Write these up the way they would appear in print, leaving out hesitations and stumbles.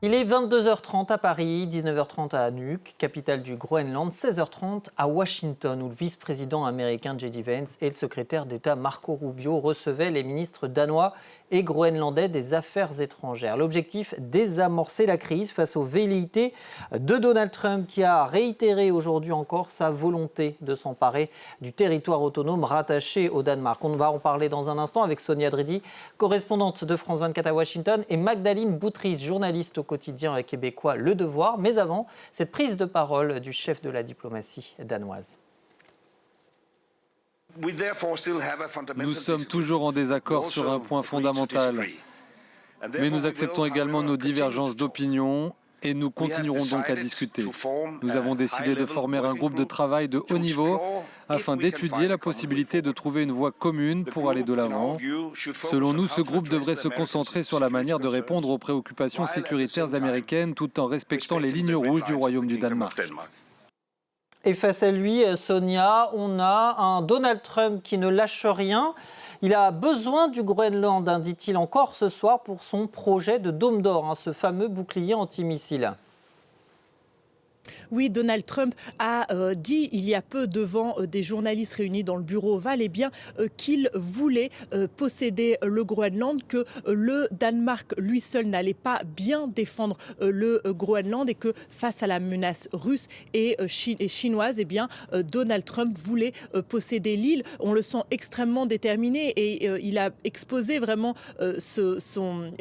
Il est 22h30 à Paris, 19h30 à Nuuk, capitale du Groenland, 16h30 à Washington, où le vice-président américain J.D. Vance et le secrétaire d'État Marco Rubio recevaient les ministres danois et groenlandais des Affaires étrangères. L'objectif, désamorcer la crise face aux velléités de Donald Trump, qui a réitéré aujourd'hui encore sa volonté de s'emparer du territoire autonome rattaché au Danemark. On va en parler dans un instant avec Sonia Dridi, correspondante de France 24 à Washington, et Magdalene Boutris, journaliste au quotidien québécois Le Devoir. Mais avant, cette prise de parole du chef de la diplomatie danoise. Nous sommes toujours en désaccord sur un point fondamental, mais nous acceptons également nos divergences d'opinion et nous continuerons donc à discuter. Nous avons décidé de former un groupe de travail de haut niveau afin d'étudier la possibilité de trouver une voie commune pour aller de l'avant. Selon nous, ce groupe devrait se concentrer sur la manière de répondre aux préoccupations sécuritaires américaines tout en respectant les lignes rouges du Royaume du Danemark. Et face à lui, Sonia, on a un Donald Trump qui ne lâche rien. Il a besoin du Groenland, dit-il encore ce soir, pour son projet de Dôme d'Or, ce fameux bouclier antimissile. Oui, Donald Trump a dit il y a peu devant des journalistes réunis dans le bureau ovale qu'il voulait posséder le Groenland, que le Danemark lui seul n'allait pas bien défendre le Groenland et que face à la menace russe et chinoise, Donald Trump voulait posséder l'île. On le sent extrêmement déterminé et il a exposé vraiment son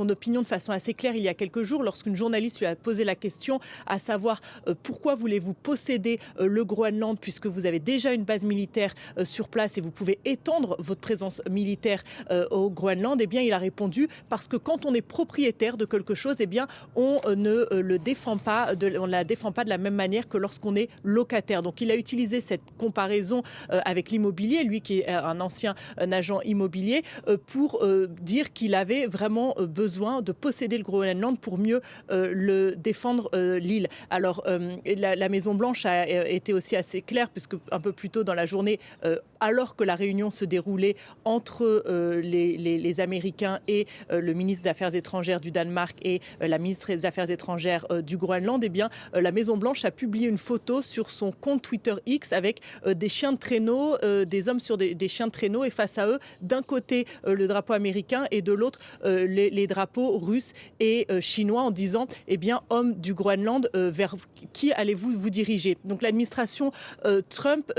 opinion de façon assez claire il y a quelques jours lorsqu'une journaliste lui a posé la question à savoir pourquoi voulez-vous posséder le Groenland puisque vous avez déjà une base militaire sur place et vous pouvez étendre votre présence militaire au Groenland. Il a répondu parce que quand on est propriétaire de quelque chose, on ne la défend pas de la même manière que lorsqu'on est locataire. Donc il a utilisé cette comparaison avec l'immobilier, lui qui est un ancien agent immobilier, pour dire qu'il avait vraiment besoin de posséder le Groenland pour mieux le défendre l'île. Alors, la Maison-Blanche a été aussi assez claire, puisque un peu plus tôt dans la journée, alors que la réunion se déroulait entre les Américains et le ministre des Affaires étrangères du Danemark et la ministre des Affaires étrangères du Groenland, la Maison-Blanche a publié une photo sur son compte Twitter X avec des chiens de traîneau, des hommes sur des chiens de traîneau, et face à eux, d'un côté le drapeau américain et de l'autre les drapeaux russes et chinois, en disant hommes du Groenland, vers qui allez-vous vous diriger? Donc l'administration Trump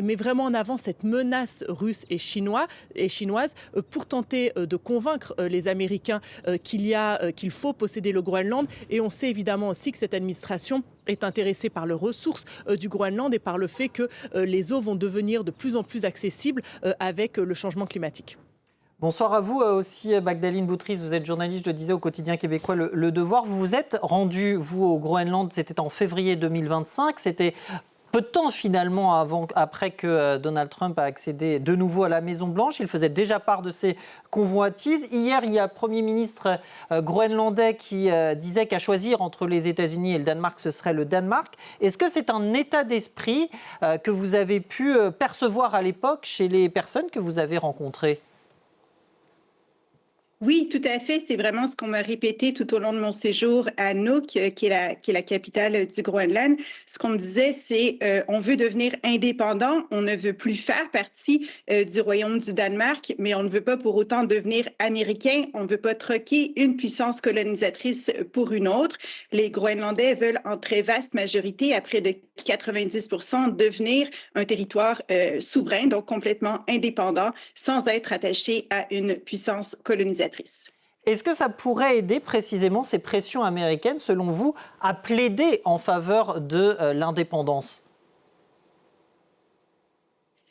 met vraiment en avant cette menace russe et chinoise pour tenter de convaincre les Américains qu'il faut posséder le Groenland. Et on sait évidemment aussi que cette administration est intéressée par les ressources du Groenland et par le fait que les eaux vont devenir de plus en plus accessibles avec le changement climatique. Bonsoir à vous aussi, Magdalene Boutris. Vous êtes journaliste, je disais, au quotidien québécois Le Devoir. Vous vous êtes rendu, vous, au Groenland, c'était en février 2025. C'était peu de temps, finalement, après que Donald Trump a accédé de nouveau à la Maison-Blanche. Il faisait déjà part de ses convoitises. Hier, il y a le Premier ministre groenlandais qui disait qu'à choisir entre les États-Unis et le Danemark, ce serait le Danemark. Est-ce que c'est un état d'esprit que vous avez pu percevoir à l'époque chez les personnes que vous avez rencontrées ? Oui, tout à fait. C'est vraiment ce qu'on m'a répété tout au long de mon séjour à Nuuk, qui est la capitale du Groenland. Ce qu'on me disait, c'est on veut devenir indépendant, on ne veut plus faire partie du Royaume du Danemark, mais on ne veut pas pour autant devenir américain. On ne veut pas troquer une puissance colonisatrice pour une autre. Les Groenlandais veulent en très vaste majorité, à près de 90%, devenir un territoire souverain, donc complètement indépendant, sans être attaché à une puissance colonisatrice. Est-ce que ça pourrait aider précisément ces pressions américaines, selon vous, à plaider en faveur de l'indépendance ?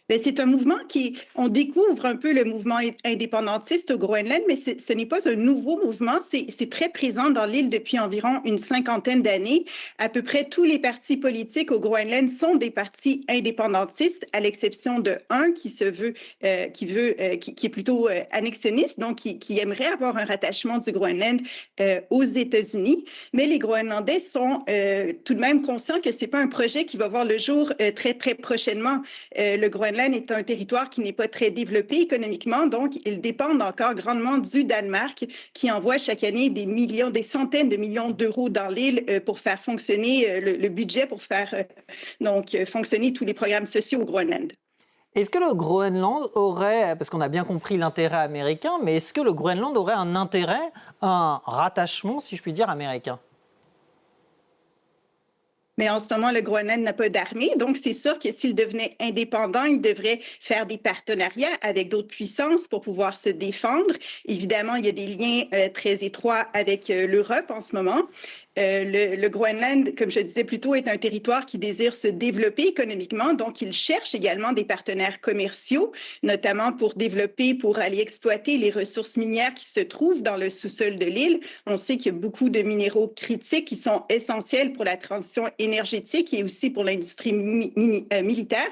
C'est un mouvement on découvre un peu le mouvement indépendantiste au Groenland, mais ce n'est pas un nouveau mouvement. C'est très présent dans l'île depuis environ une cinquantaine d'années. À peu près tous les partis politiques au Groenland sont des partis indépendantistes, à l'exception de un qui est plutôt annexionniste, donc qui aimerait avoir un rattachement du Groenland aux États-Unis. Mais les Groenlandais sont tout de même conscients que c'est pas un projet qui va voir le jour très, très prochainement. Le Groenland Groenland est un territoire qui n'est pas très développé économiquement, donc ils dépendent encore grandement du Danemark, qui envoie chaque année des centaines de millions d'euros dans l'île pour faire fonctionner le budget, pour faire fonctionner tous les programmes sociaux au Groenland. Est-ce que le Groenland aurait, parce qu'on a bien compris l'intérêt américain, mais est-ce que le Groenland aurait un intérêt, un rattachement, si je puis dire, américain ? Mais en ce moment, le Groenland n'a pas d'armée, donc c'est sûr que s'il devenait indépendant, il devrait faire des partenariats avec d'autres puissances pour pouvoir se défendre. Évidemment, il y a des liens très étroits avec l'Europe en ce moment. Le Groenland, comme je disais plus tôt, est un territoire qui désire se développer économiquement, donc il cherche également des partenaires commerciaux, notamment pour aller exploiter les ressources minières qui se trouvent dans le sous-sol de l'île. On sait qu'il y a beaucoup de minéraux critiques qui sont essentiels pour la transition énergétique et aussi pour l'industrie militaire,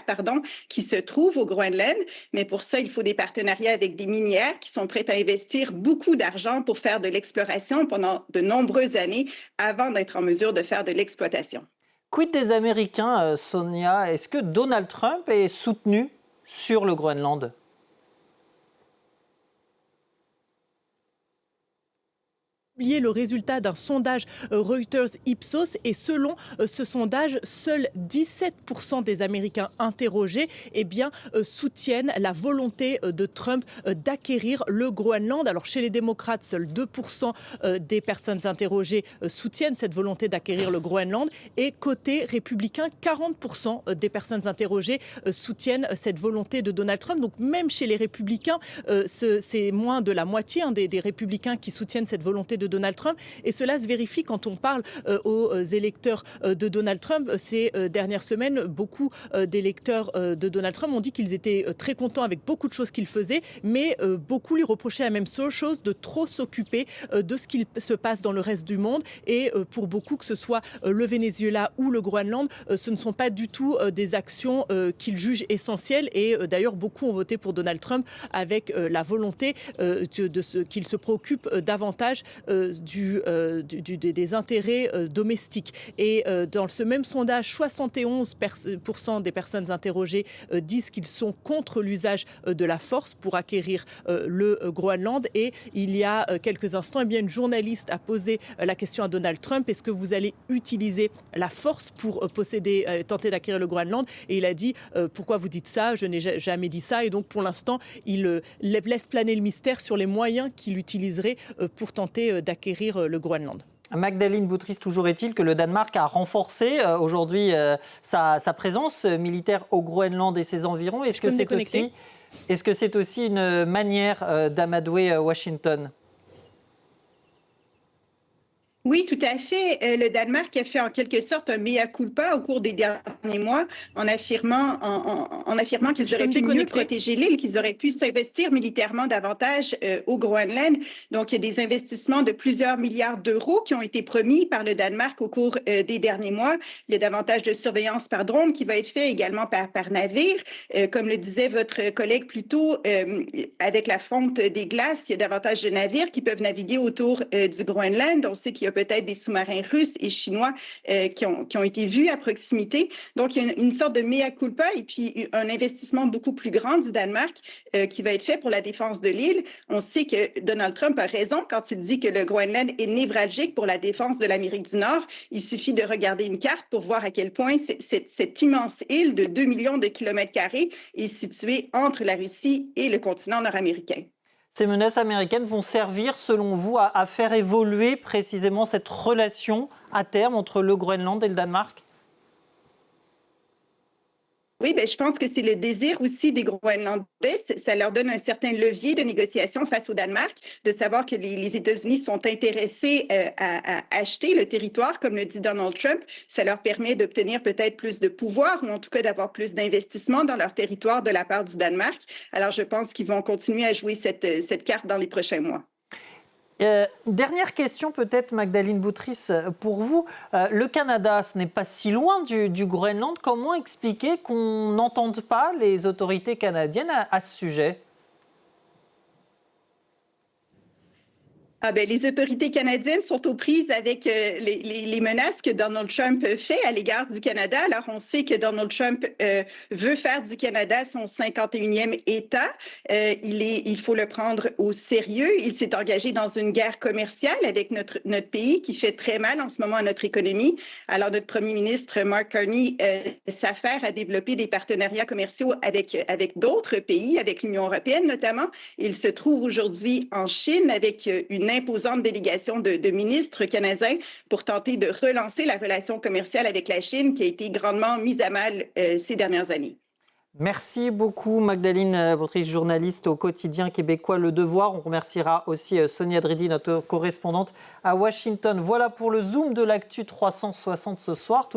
qui se trouvent au Groenland. Mais pour ça, il faut des partenariats avec des minières qui sont prêtes à investir beaucoup d'argent pour faire de l'exploration pendant de nombreuses années avant d'être en mesure de faire de l'exploitation. Quid des Américains, Sonia? Est-ce que Donald Trump est soutenu sur le Groenland ? Le résultat d'un sondage Reuters Ipsos et selon ce sondage, seuls 17% des Américains interrogés soutiennent la volonté de Trump d'acquérir le Groenland. Alors chez les démocrates, seuls 2% des personnes interrogées soutiennent cette volonté d'acquérir le Groenland et côté républicain, 40% des personnes interrogées soutiennent cette volonté de Donald Trump. Donc même chez les républicains, c'est moins de la moitié des républicains qui soutiennent cette volonté de Donald Trump. Et cela se vérifie quand on parle aux électeurs de Donald Trump. Ces dernières semaines, beaucoup d'électeurs de Donald Trump ont dit qu'ils étaient très contents avec beaucoup de choses qu'il faisait, mais beaucoup lui reprochaient la même chose, de trop s'occuper de ce qu'il se passe dans le reste du monde. Et pour beaucoup, que ce soit le Venezuela ou le Groenland, ce ne sont pas du tout des actions qu'ils jugent essentielles. Et d'ailleurs, beaucoup ont voté pour Donald Trump avec la volonté qu'il se préoccupe davantage des intérêts domestiques. Et dans ce même sondage, 71% des personnes interrogées disent qu'ils sont contre l'usage de la force pour acquérir le Groenland. Et il y a quelques instants, une journaliste a posé la question à Donald Trump: est-ce que vous allez utiliser la force pour tenter d'acquérir le Groenland? Et il a dit: pourquoi vous dites ça? Je n'ai jamais dit ça. Et donc pour l'instant, il laisse planer le mystère sur les moyens qu'il utiliserait pour tenter d'acquérir le Groenland. Magdalene Boutrice, toujours est-il que le Danemark a renforcé aujourd'hui sa présence militaire au Groenland et ses environs. Est-ce que c'est aussi une manière d'amadouer Washington ? Oui, tout à fait. Le Danemark a fait en quelque sorte un mea culpa au cours des derniers mois en affirmant qu'ils auraient pu mieux protéger l'île, qu'ils auraient pu s'investir militairement davantage au Groenland. Donc, il y a des investissements de plusieurs milliards d'euros qui ont été promis par le Danemark au cours des derniers mois. Il y a davantage de surveillance par drone qui va être fait également par navire. Comme le disait votre collègue plus tôt, avec la fonte des glaces, il y a davantage de navires qui peuvent naviguer autour du Groenland. On sait qu'il y a peut-être des sous-marins russes et chinois qui ont été vus à proximité. Donc, il y a une sorte de mea culpa et puis un investissement beaucoup plus grand du Danemark qui va être fait pour la défense de l'île. On sait que Donald Trump a raison quand il dit que le Groenland est névralgique pour la défense de l'Amérique du Nord. Il suffit de regarder une carte pour voir à quel point cette immense île de 2 millions de kilomètres carrés est située entre la Russie et le continent nord-américain. Ces menaces américaines vont servir, selon vous, à faire évoluer précisément cette relation à terme entre le Groenland et le Danemark ? Oui, je pense que c'est le désir aussi des Groenlandais. Ça leur donne un certain levier de négociation face au Danemark, de savoir que les États-Unis sont intéressés à acheter le territoire, comme le dit Donald Trump. Ça leur permet d'obtenir peut-être plus de pouvoir ou en tout cas d'avoir plus d'investissement dans leur territoire de la part du Danemark. Alors, je pense qu'ils vont continuer à jouer cette carte dans les prochains mois. Dernière question peut-être, Magdalene Boutrice, pour vous. Le Canada, ce n'est pas si loin du Groenland. Comment expliquer qu'on n'entende pas les autorités canadiennes à ce sujet ? Les autorités canadiennes sont aux prises avec les menaces que Donald Trump fait à l'égard du Canada. Alors, on sait que Donald Trump veut faire du Canada son 51e État. Il faut le prendre au sérieux. Il s'est engagé dans une guerre commerciale avec notre pays qui fait très mal en ce moment à notre économie. Alors, notre premier ministre, Mark Carney, s'affaire à développer des partenariats commerciaux avec d'autres pays, avec l'Union européenne notamment. Il se trouve aujourd'hui en Chine avec une imposante délégation de ministres canadiens pour tenter de relancer la relation commerciale avec la Chine qui a été grandement mise à mal ces dernières années. Merci beaucoup Magdalene Bottriche, journaliste au quotidien québécois Le Devoir. On remerciera aussi Sonia Dridi, notre correspondante à Washington. Voilà pour le Zoom de l'actu 360 ce soir.